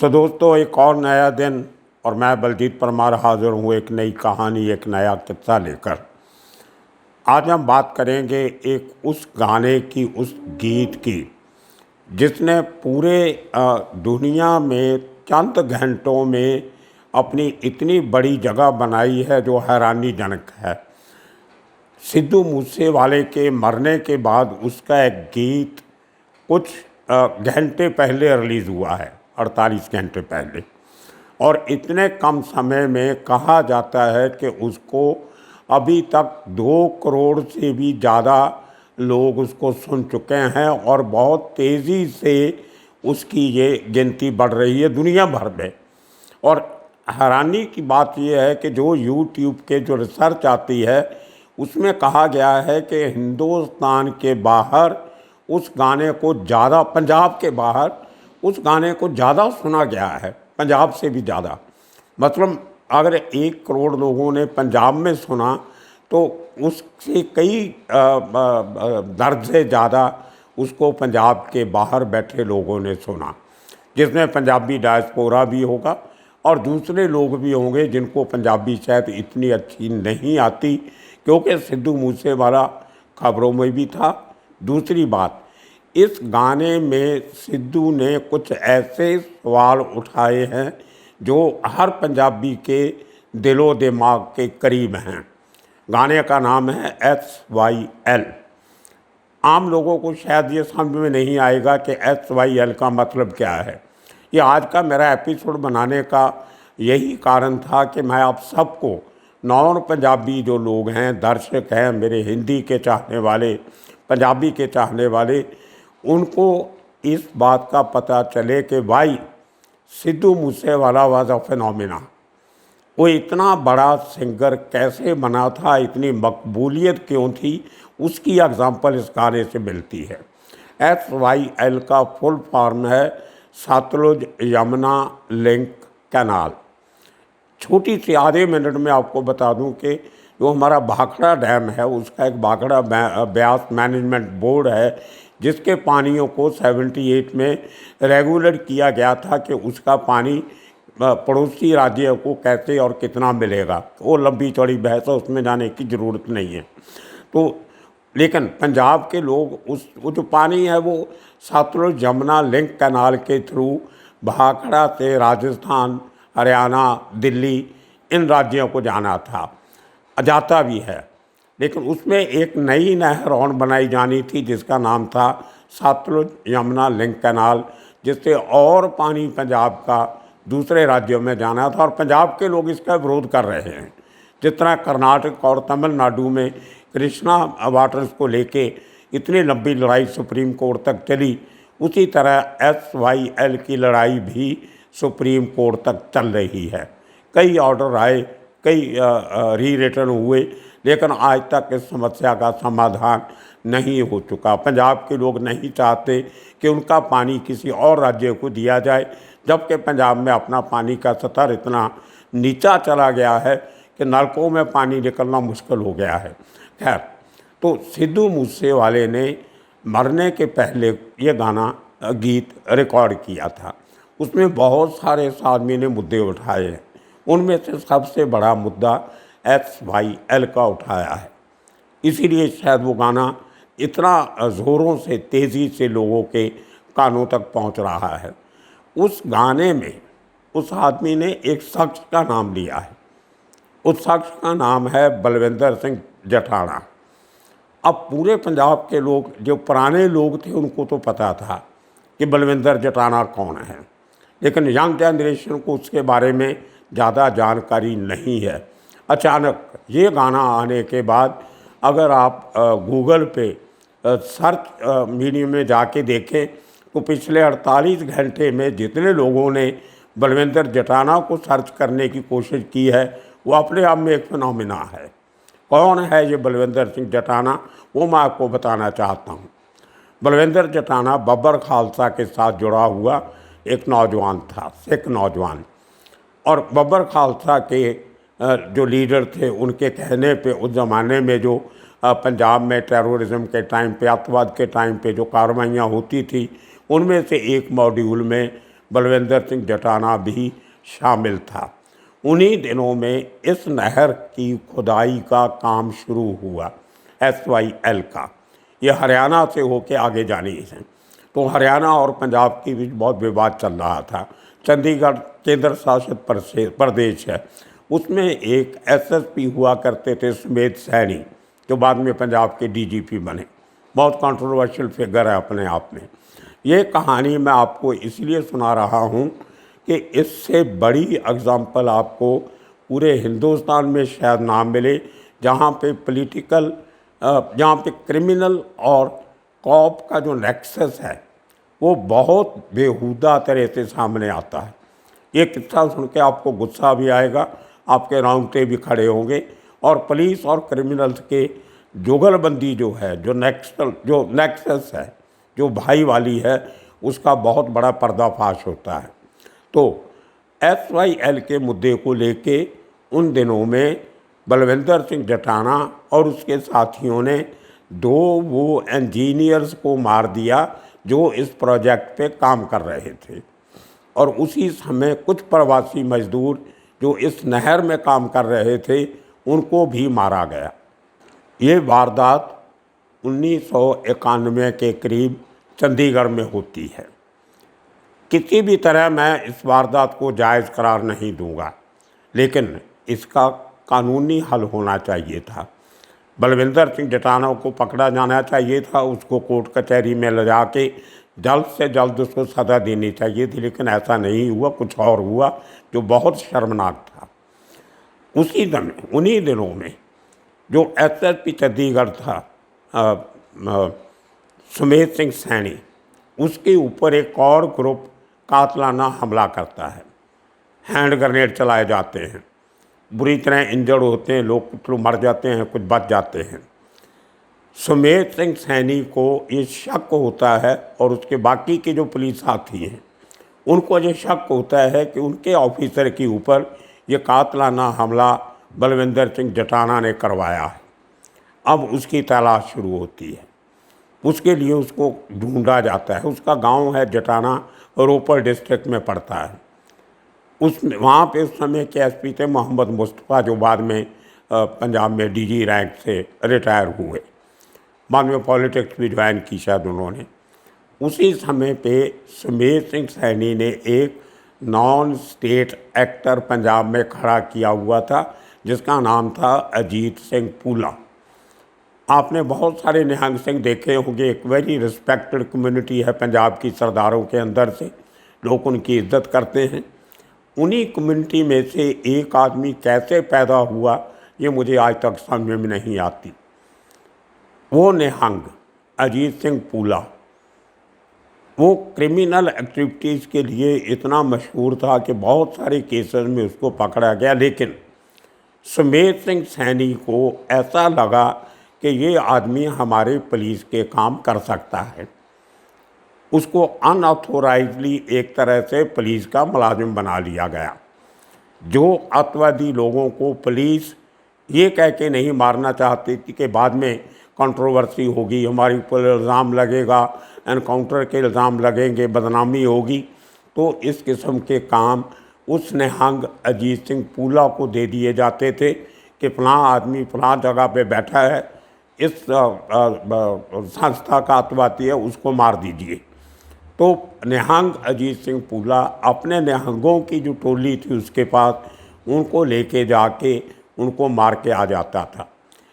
तो दोस्तों, एक और नया दिन और मैं बलजीत परमार हाजिर हूँ एक नई कहानी, एक नया किस्सा लेकर। आज हम बात करेंगे एक उस गाने की, उस गीत की जिसने पूरे दुनिया में चंद घंटों में अपनी इतनी बड़ी जगह बनाई है जो हैरानीजनक है। सिद्धू मूसेवाले के मरने के बाद उसका एक गीत कुछ घंटे पहले रिलीज़ हुआ है, 48 घंटे पहले, और इतने कम समय में कहा जाता है कि उसको अभी तक 2 करोड़ से भी ज़्यादा लोग उसको सुन चुके हैं और बहुत तेज़ी से उसकी ये गिनती बढ़ रही है दुनिया भर में। और हैरानी की बात यह है कि जो यूट्यूब के जो रिसर्च आती है उसमें कहा गया है कि हिंदुस्तान के बाहर उस गाने को ज़्यादा, पंजाब के बाहर उस गाने को ज़्यादा सुना गया है, पंजाब से भी ज़्यादा। मतलब अगर 1 करोड़ लोगों ने पंजाब में सुना तो उससे कई दर्ज से ज़्यादा उसको पंजाब के बाहर बैठे लोगों ने सुना, जिसमें पंजाबी डायस्पोरा भी होगा और दूसरे लोग भी होंगे जिनको पंजाबी शायद इतनी अच्छी नहीं आती, क्योंकि सिद्धू मूसेवाला खबरों में भी था। दूसरी बात, इस गाने में सिद्धू ने कुछ ऐसे सवाल उठाए हैं जो हर पंजाबी के दिलो दिमाग के करीब हैं। गाने का नाम है SYL। आम लोगों को शायद ये समझ में नहीं आएगा कि SYL का मतलब क्या है। ये आज का मेरा एपिसोड बनाने का यही कारण था कि मैं आप सबको, नॉन पंजाबी जो लोग हैं, दर्शक हैं मेरे, हिंदी के चाहने वाले, पंजाबी के चाहने वाले, उनको इस बात का पता चले कि भाई Sidhu Moosewala was a phenomena. वो इतना बड़ा सिंगर कैसे बना था, इतनी मकबूलियत क्यों थी, उसकी एग्जांपल इस गाने से मिलती है। SYL का फुल फॉर्म है सतलुज यमुना लिंक कैनाल। छोटी सी आधे मिनट में आपको बता दूं कि जो हमारा भाखड़ा डैम है उसका एक भाखड़ा ब्यास मैनेजमेंट बोर्ड है जिसके पानियों को 78 में रेगुलर किया गया था कि उसका पानी पड़ोसी राज्यों को कैसे और कितना मिलेगा। वो लंबी चौड़ी बहस है, उसमें जाने की ज़रूरत नहीं है। तो लेकिन पंजाब के लोग वो जो पानी है वो सतलुज यमुना लिंक कैनाल के थ्रू भाखड़ा से राजस्थान, हरियाणा, दिल्ली, इन राज्यों को जाना था, जाता भी है। लेकिन उसमें एक नई नहर और बनाई जानी थी जिसका नाम था सतलुज यमुना लिंक कैनाल, जिससे और पानी पंजाब का दूसरे राज्यों में जाना था। और पंजाब के लोग इसका विरोध कर रहे हैं। जिस तरह कर्नाटक और तमिलनाडु में कृष्णा वाटर्स को लेके इतनी लंबी लड़ाई सुप्रीम कोर्ट तक चली, उसी तरह SYL की लड़ाई भी सुप्रीम कोर्ट तक चल रही है। कई ऑर्डर आए, कई री रिटर्न हुए, लेकिन आज तक इस समस्या का समाधान नहीं हो चुका। पंजाब के लोग नहीं चाहते कि उनका पानी किसी और राज्य को दिया जाए, जबकि पंजाब में अपना पानी का स्तर इतना नीचा चला गया है कि नलकों में पानी निकलना मुश्किल हो गया है। खैर, तो सिद्धू मूसेवाले ने मरने के पहले ये गीत रिकॉर्ड किया था। उसमें बहुत सारे आदमी ने मुद्दे उठाए हैं, उनमें से सबसे बड़ा मुद्दा SYL का उठाया है। इसीलिए शायद वो गाना इतना ज़ोरों से, तेज़ी से लोगों के कानों तक पहुंच रहा है। उस गाने में उस आदमी ने एक शख्स का नाम लिया है। उस शख्स का नाम है बलविंदर सिंह जटाना। अब पूरे पंजाब के लोग, जो पुराने लोग थे, उनको तो पता था कि बलविंदर जटाना कौन है, लेकिन यंग जनरेशन को उसके बारे में ज़्यादा जानकारी नहीं है। अचानक ये गाना आने के बाद अगर आप गूगल पे सर्च मीडिया में जाके देखें तो पिछले 48 घंटे में जितने लोगों ने बलविंदर जटाना को सर्च करने की कोशिश की है, वो अपने आप में एक फिनोमिना है। कौन है ये बलविंदर सिंह जटाना, वो मैं आपको बताना चाहता हूँ। बलविंदर जटाना बब्बर खालसा के साथ जुड़ा हुआ एक नौजवान था, सिख नौजवान। और बब्बर खालसा के जो लीडर थे, उनके कहने पे उस ज़माने में जो पंजाब में टेररिज्म के टाइम पे, अतवाद के टाइम पे जो कार्रवाइयाँ होती थी, उनमें से एक मॉड्यूल में बलविंदर सिंह जटाना भी शामिल था। उन्हीं दिनों में इस नहर की खुदाई का काम शुरू हुआ, SYL का। ये हरियाणा से होके आगे जानी है, तो हरियाणा और पंजाब के बीच बहुत विवाद चल रहा था। चंडीगढ़ केंद्र शासित प्रदेश है, उसमें एक SSP हुआ करते थे सुमेध सैनी, जो बाद में पंजाब के DGP बने। बहुत कंट्रोवर्शियल फिगर है अपने आप में। ये कहानी मैं आपको इसलिए सुना रहा हूँ कि इससे बड़ी एग्जाम्पल आपको पूरे हिंदुस्तान में शायद ना मिले, जहाँ पे पॉलिटिकल, जहाँ पे क्रिमिनल और कॉप का जो नेक्सस है वो बहुत बेहुदा तरह से सामने आता है। ये किस्सा सुन के आपको गुस्सा भी आएगा, आपके रोंगटे भी खड़े होंगे, और पुलिस और क्रिमिनल्स के जुगलबंदी जो है, जो नेक्सस है, जो भाई वाली है, उसका बहुत बड़ा पर्दाफाश होता है। तो SYL के मुद्दे को लेके उन दिनों में बलविंदर सिंह जटाना और उसके साथियों ने 2 वो इंजीनियर्स को मार दिया जो इस प्रोजेक्ट पे काम कर रहे थे, और उसी समय कुछ प्रवासी मजदूर जो इस नहर में काम कर रहे थे उनको भी मारा गया। ये वारदात 1991 के करीब चंडीगढ़ में होती है। किसी भी तरह मैं इस वारदात को जायज़ करार नहीं दूंगा, लेकिन इसका कानूनी हल होना चाहिए था। बलविंदर सिंह जटाना को पकड़ा जाना चाहिए था, उसको कोर्ट कचहरी में ले जा के जल्द से जल्द उसको सज़ा देनी चाहिए थी, लेकिन ऐसा नहीं हुआ, कुछ और हुआ जो बहुत शर्मनाक था। उन्हीं दिनों में जो SSP चंडीगढ़ था, सुमेध सिंह सैनी, उसके ऊपर एक और ग्रुप कातलाना हमला करता है। हैंड ग्रेनेड चलाए जाते हैं, बुरी तरह इंजर्ड होते हैं लोग, कुछ लोग मर जाते हैं, कुछ बच जाते हैं। सुमेध सिंह सैनी को ये शक होता है, और उसके बाकी के जो पुलिस साथी हैं उनको ये शक होता है कि उनके ऑफिसर के ऊपर ये कातलाना हमला बलविंदर सिंह जटाना ने करवाया है। अब उसकी तलाश शुरू होती है, उसके लिए उसको ढूंढा जाता है। उसका गांव है जटाना, रोपड़ डिस्ट्रिक्ट में पड़ता है। वहाँ पे उस समय के SP थे मोहम्मद मुस्तफ़ा, जो बाद में पंजाब में DG रैंक से रिटायर हुए, बाद में पॉलिटिक्स भी ज्वाइन की शायद उन्होंने। उसी समय पे सुमेध सिंह सैनी ने एक नॉन स्टेट एक्टर पंजाब में खड़ा किया हुआ था, जिसका नाम था अजीत सिंह पूला। आपने बहुत सारे निहंग सिंह देखे होंगे, एक वेरी रिस्पेक्टेड कम्युनिटी है पंजाब की सरदारों के अंदर से, लोग उनकी इज्जत करते हैं। उन्हीं कम्युनिटी में से एक आदमी कैसे पैदा हुआ ये मुझे आज तक समझ में नहीं आती। वो निहंग अजीत सिंह पूला, वो क्रिमिनल एक्टिविटीज़ के लिए इतना मशहूर था कि बहुत सारे केसेस में उसको पकड़ा गया, लेकिन सुमेध सिंह सैनी को ऐसा लगा कि ये आदमी हमारे पुलिस के काम कर सकता है। उसको अनऑथोराइजली एक तरह से पुलिस का मुलाजिम बना लिया गया। जो अतवादी लोगों को पुलिस ये कह के नहीं मारना चाहती थी कि बाद में कंट्रोवर्सी होगी, हमारी पर इल्ज़ाम लगेगा, एनकाउंटर के इल्ज़ाम लगेंगे, बदनामी होगी, तो इस किस्म के काम उस निहंग अजीत सिंह पूला को दे दिए जाते थे कि फलां आदमी फलां जगह पे बैठा है, इस संस्था का अतवादी है, उसको मार दीजिए। तो निहंग अजीत सिंह पूला अपने निहंगों की जो टोली थी उसके पास, उनको लेके जाके उनको मार के आ जाता था।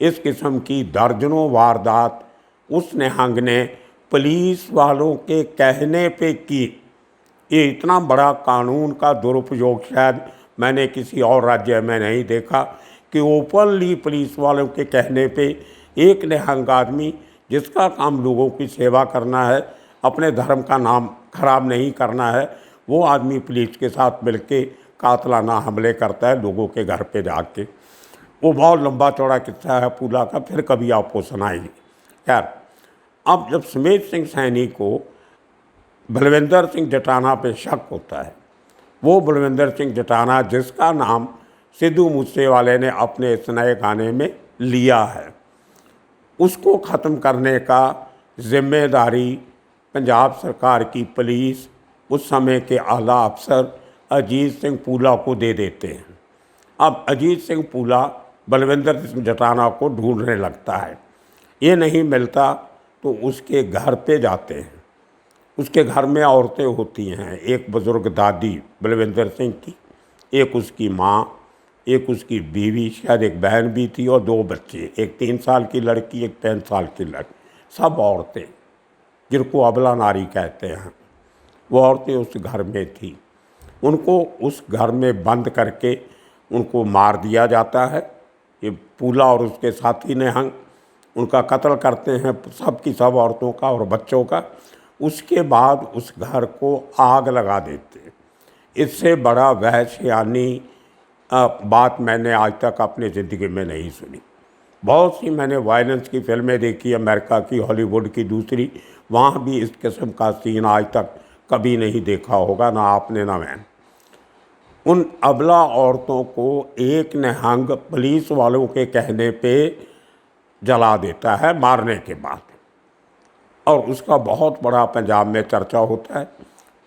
इस किस्म की दर्जनों वारदात उस निहंग ने पुलिस वालों के कहने पे की। ये इतना बड़ा कानून का दुरुपयोग शायद मैंने किसी और राज्य में नहीं देखा कि ओपनली पुलिस वालों के कहने पे एक निहंग आदमी, जिसका काम लोगों की सेवा करना है, अपने धर्म का नाम खराब नहीं करना है, वो आदमी पुलिस के साथ मिलके कातलाना हमले करता है लोगों के घर पे जाके। वो बहुत लंबा चौड़ा किस्सा है पूला का, फिर कभी आपको सुनाएंगे। खैर, अब जब सुमेध सिंह सैनी को बलविंदर सिंह जटाना पे शक होता है, वो बलविंदर सिंह जटाना जिसका नाम सिद्धू मूसेवाले ने अपने इस नए गाने में लिया है, उसको ख़त्म करने का जिम्मेदारी पंजाब सरकार की पुलिस उस समय के आला अफसर अजीत सिंह पूला को दे देते हैं। अब अजीत सिंह पूला बलविंदर सिंह जटाना को ढूंढने लगता है, ये नहीं मिलता तो उसके घर पे जाते हैं। उसके घर में औरतें होती हैं, एक बुज़ुर्ग दादी बलविंदर सिंह की, एक उसकी माँ, एक उसकी बीवी, शायद एक बहन भी थी, और 2 बच्चे, एक 3 साल की लड़की, एक 5 साल की लड़की, सब औरतें जिनको अबला नारी कहते हैं, वो औरतें उस घर में थी। उनको उस घर में बंद करके उनको मार दिया जाता है। ये पूला और उसके साथी निहंग उनका कत्ल करते हैं, सब की सब औरतों का और बच्चों का। उसके बाद उस घर को आग लगा देते हैं। इससे बड़ा वहशियानी बात मैंने आज तक अपनी ज़िंदगी में नहीं सुनी। बहुत सी मैंने वायलेंस की फिल्में देखी, अमेरिका की, हॉलीवुड की दूसरी, वहाँ भी इस किस्म का सीन आज तक कभी नहीं देखा होगा, ना आपने ना मैंने। उन अबला औरतों को एक निहंग पुलिस वालों के कहने पे जला देता है मारने के बाद, और उसका बहुत बड़ा पंजाब में चर्चा होता है।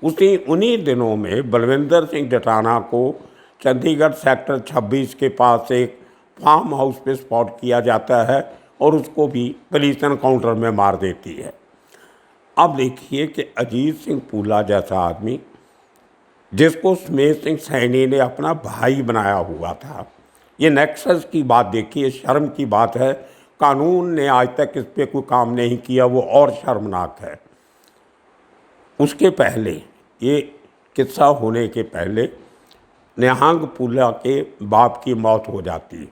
उन्हीं दिनों में बलविंदर सिंह जटाना को चंडीगढ़ सेक्टर 26 के पास एक फार्म हाउस पे स्पॉट किया जाता है और उसको भी पुलिस एनकाउंटर में मार देती है। अब देखिए कि अजीत सिंह पूला जैसा आदमी, जिसको सुमेर सिंह सैनी ने अपना भाई बनाया हुआ था, ये नेक्सस की बात देखिए, शर्म की बात है। कानून ने आज तक इस पर कोई काम नहीं किया, वो और शर्मनाक है। उसके पहले, ये किस्सा होने के पहले, निहंग पूला के बाप की मौत हो जाती है।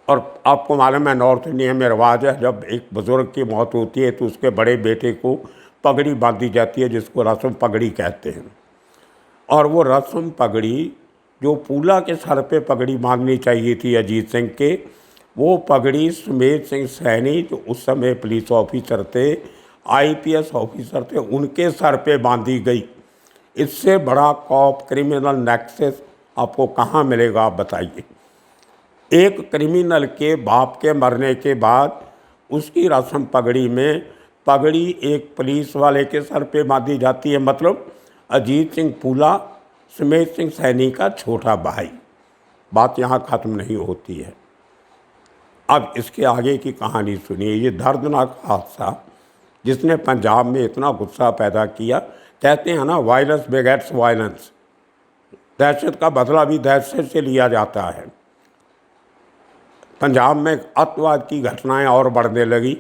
और आपको मालूम है, नॉर्थ इंडिया में रिवाज है, जब एक बुज़ुर्ग की मौत होती है तो उसके बड़े बेटे को पगड़ी बांधी जाती है, जिसको रस्म पगड़ी कहते हैं। और वो रस्म पगड़ी जो पूला के सर पे पगड़ी बांधनी चाहिए थी अजीत सिंह के, वो पगड़ी सुमेर सिंह सैनी, जो उस समय पुलिस ऑफिसर थे, IPS ऑफिसर थे, उनके सर पे बांधी गई। इससे बड़ा कॉप क्रिमिनल नेक्सस आपको कहाँ मिलेगा, आप बताइए। एक क्रिमिनल के बाप के मरने के बाद उसकी रस्म पगड़ी में पगड़ी एक पुलिस वाले के सर पे बांधी जाती है, मतलब अजीत सिंह पूला सुमेर सिंह सैनी का छोटा भाई। बात यहाँ ख़त्म नहीं होती है। अब इसके आगे की कहानी सुनिए। ये दर्दनाक हादसा जिसने पंजाब में इतना गुस्सा पैदा किया, कहते हैं ना, वायलेंस बेगेट्स वायलेंस, दहशत का बदला भी दहशत से लिया जाता है। पंजाब में अतवाद की घटनाएं और बढ़ने लगी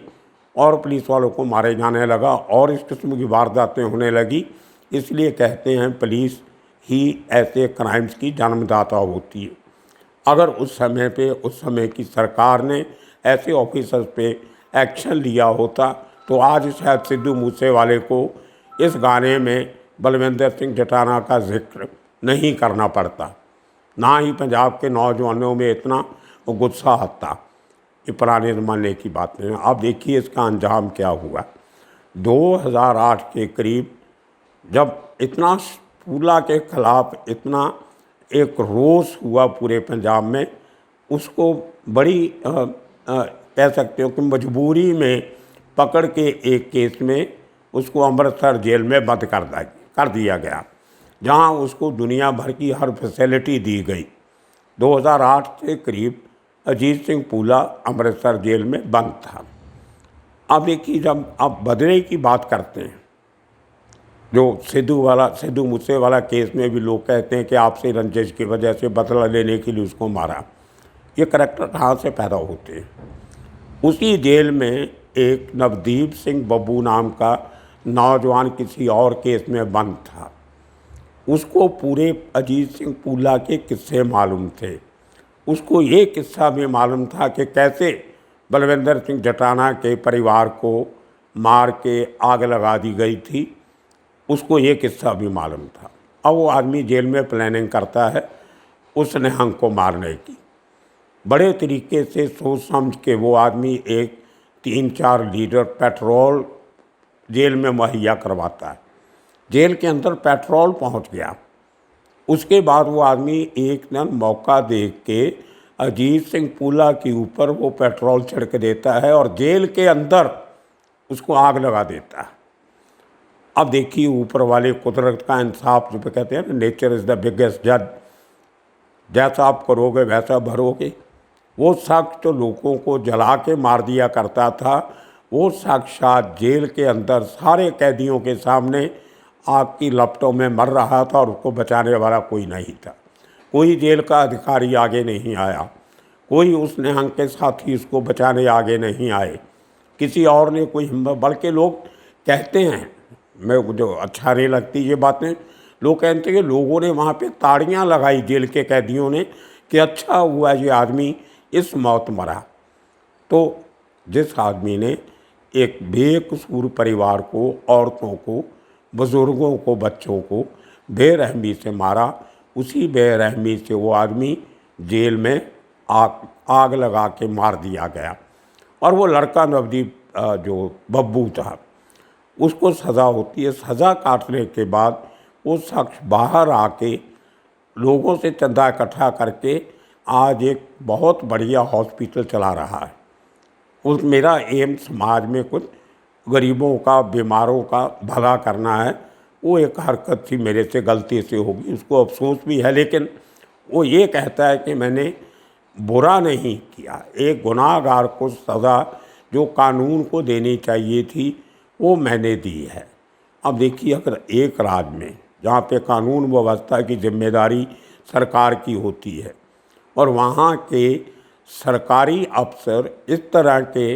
और पुलिस वालों को मारे जाने लगा और इस किस्म की वारदातें होने लगी। इसलिए कहते हैं पुलिस ही ऐसे क्राइम्स की जन्मदाता होती है। अगर उस समय की सरकार ने ऐसे ऑफिसर्स पे एक्शन लिया होता तो आज शायद सिद्धू मूसेवाले को इस गाने में बलविंदर सिंह जटाना का जिक्र नहीं करना पड़ता, ना ही पंजाब के नौजवानों में इतना गुस्सा आता। ये पुराने ज़माने की बातें हैं। अब देखिए इसका अंजाम क्या हुआ। 2008 के करीब जब इतना पूला के ख़िलाफ़ इतना एक रोष हुआ पूरे पंजाब में, उसको बड़ी कह सकते हो कि मजबूरी में पकड़ के एक केस में उसको अमृतसर जेल में बंद कर दिया गया, जहां उसको दुनिया भर की हर फैसिलिटी दी गई। 2008 के करीब अजीत सिंह पूला अमृतसर जेल में बंद था। अब देखिए, जब आप बदले की बात करते हैं, जो सिद्धू मूसेवाला केस में भी लोग कहते हैं कि आपसे रंजिश की वजह से बदला लेने के लिए उसको मारा। ये करैक्टर कहाँ से पैदा होते हैं? उसी जेल में एक नवदीप सिंह बब्बू नाम का नौजवान किसी और केस में बंद था। उसको पूरे अजीत सिंह पूला के किस्से मालूम थे। उसको ये किस्सा भी मालूम था कि कैसे बलविंदर सिंह जटाना के परिवार को मार के आग लगा दी गई थी। उसको ये किस्सा भी मालूम था। अब वो आदमी जेल में प्लानिंग करता है उस निहंग को मारने की। बड़े तरीके से सोच समझ के वो आदमी एक 3-4 लीटर पेट्रोल जेल में मुहैया करवाता है। जेल के अंदर पेट्रोल पहुंच गया। उसके बाद वो आदमी एक दिन मौका देख के अजीत सिंह पूला के ऊपर वो पेट्रोल छिड़क देता है और जेल के अंदर उसको आग लगा देता है। अब देखिए ऊपर वाले कुदरत का इंसाफ, जो कहते हैं ना, नेचर इज़ द बिगेस्ट जज, जैसा आप करोगे वैसा भरोगे। वो शख्स जो लोगों को जला के मार दिया करता था, वो साक्षात जेल के अंदर सारे कैदियों के सामने आग की लपटों में मर रहा था और उसको बचाने वाला कोई नहीं था। कोई जेल का अधिकारी आगे नहीं आया, कोई उस निहंग के साथी उसको बचाने आगे नहीं आए, किसी और ने कोई हिम्मत, बल्कि लोग कहते हैं, मैं जो अच्छा नहीं लगती ये बातें, लोग कहते हैं कि लोगों ने वहाँ पे ताड़ियाँ लगाई जेल के कैदियों ने कि अच्छा हुआ ये आदमी इस मौत मरा। तो जिस आदमी ने एक बेकसूर परिवार को, औरतों को, बुज़ुर्गों को, बच्चों को बेरहमी से मारा, उसी बेरहमी से वो आदमी जेल में आग लगा के मार दिया गया। और वो लड़का नवदीप जो बब्बू था, उसको सज़ा होती है। सज़ा काटने के बाद वो शख्स बाहर आके लोगों से चंदा इकट्ठा करके आज एक बहुत बढ़िया हॉस्पिटल चला रहा है। उस मेरा एम समाज में कुछ गरीबों का, बीमारों का भला करना है। वो एक हरकत थी मेरे से, गलती से होगी, उसको अफसोस भी है, लेकिन वो ये कहता है कि मैंने बुरा नहीं किया। एक गुनाहगार को सज़ा जो कानून को देनी चाहिए थी वो मैंने दी है। अब देखिए, अगर एक राज्य में जहाँ पे कानून व्यवस्था की जिम्मेदारी सरकार की होती है और वहाँ के सरकारी अफसर इस तरह के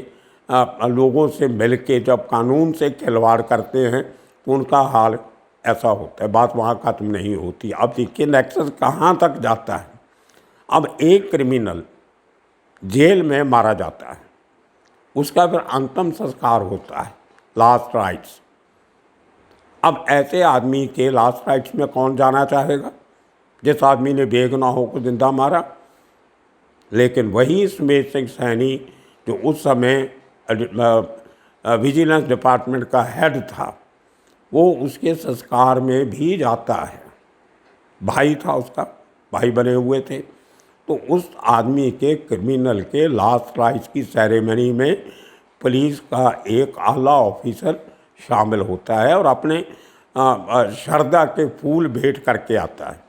लोगों से मिलके जब कानून से खिलवाड़ करते हैं तो उनका हाल ऐसा होता है, बात वहाँ खत्म नहीं होती। अब देखिए नेक्सस कहाँ तक जाता है। अब एक क्रिमिनल जेल में मारा जाता है, उसका फिर अंतिम संस्कार होता है, लास्ट राइट्स। अब ऐसे आदमी के लास्ट राइट्स में कौन जाना चाहेगा, जिस आदमी ने बेगुनाहों को जिंदा मारा। लेकिन वही सुमेर सिंह सैनी जो उस समय विजिलेंस डिपार्टमेंट का हेड था, वो उसके संस्कार में भी जाता है। भाई था उसका, भाई बने हुए थे। तो उस आदमी के, क्रिमिनल के लास्ट राइट्स की सेरेमनी में पुलिस का एक आला ऑफिसर शामिल होता है और अपने श्रद्धा के फूल भेंट करके आता है,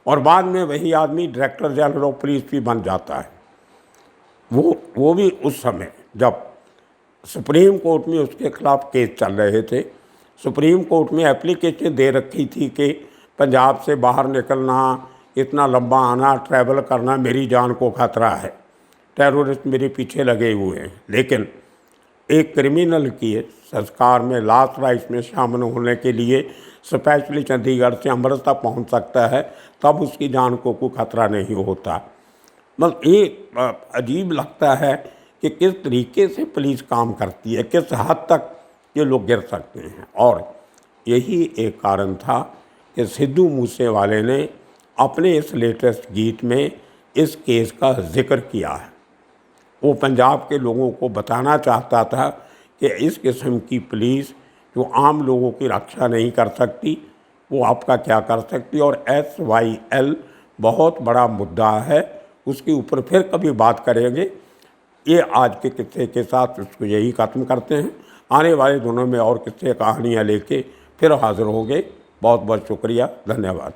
और बाद में वही आदमी डायरेक्टर जनरल ऑफ पुलिस भी बन जाता है। वो भी उस समय जब सुप्रीम कोर्ट में उसके खिलाफ केस चल रहे थे, सुप्रीम कोर्ट में एप्लीकेशन दे रखी थी कि पंजाब से बाहर निकलना, इतना लंबा आना, ट्रैवल करना, मेरी जान को खतरा है, टेररिस्ट मेरे पीछे लगे हुए हैं। लेकिन एक क्रिमिनल की संस्कार में, लास्ट राइट्स में शामिल होने के लिए स्पेशली चंडीगढ़ से अमृतसर पहुंच सकता है, तब उसकी जान को कोई खतरा नहीं होता। मतलब ये अजीब लगता है कि किस तरीके से पुलिस काम करती है, किस हद तक ये लोग गिर सकते हैं। और यही एक कारण था कि सिद्धू मूसेवाले ने अपने इस लेटेस्ट गीत में इस केस का जिक्र किया है। वो पंजाब के लोगों को बताना चाहता था कि इस किस्म की पुलिस जो आम लोगों की रक्षा नहीं कर सकती, वो आपका क्या कर सकती। और SYL बहुत बड़ा मुद्दा है, उसके ऊपर फिर कभी बात करेंगे। ये आज के किस्से के साथ उसको यही ख़त्म करते हैं। आने वाले दिनों में और किस्से कहानियाँ लेके फिर हाज़िर होंगे। बहुत बहुत शुक्रिया, धन्यवाद।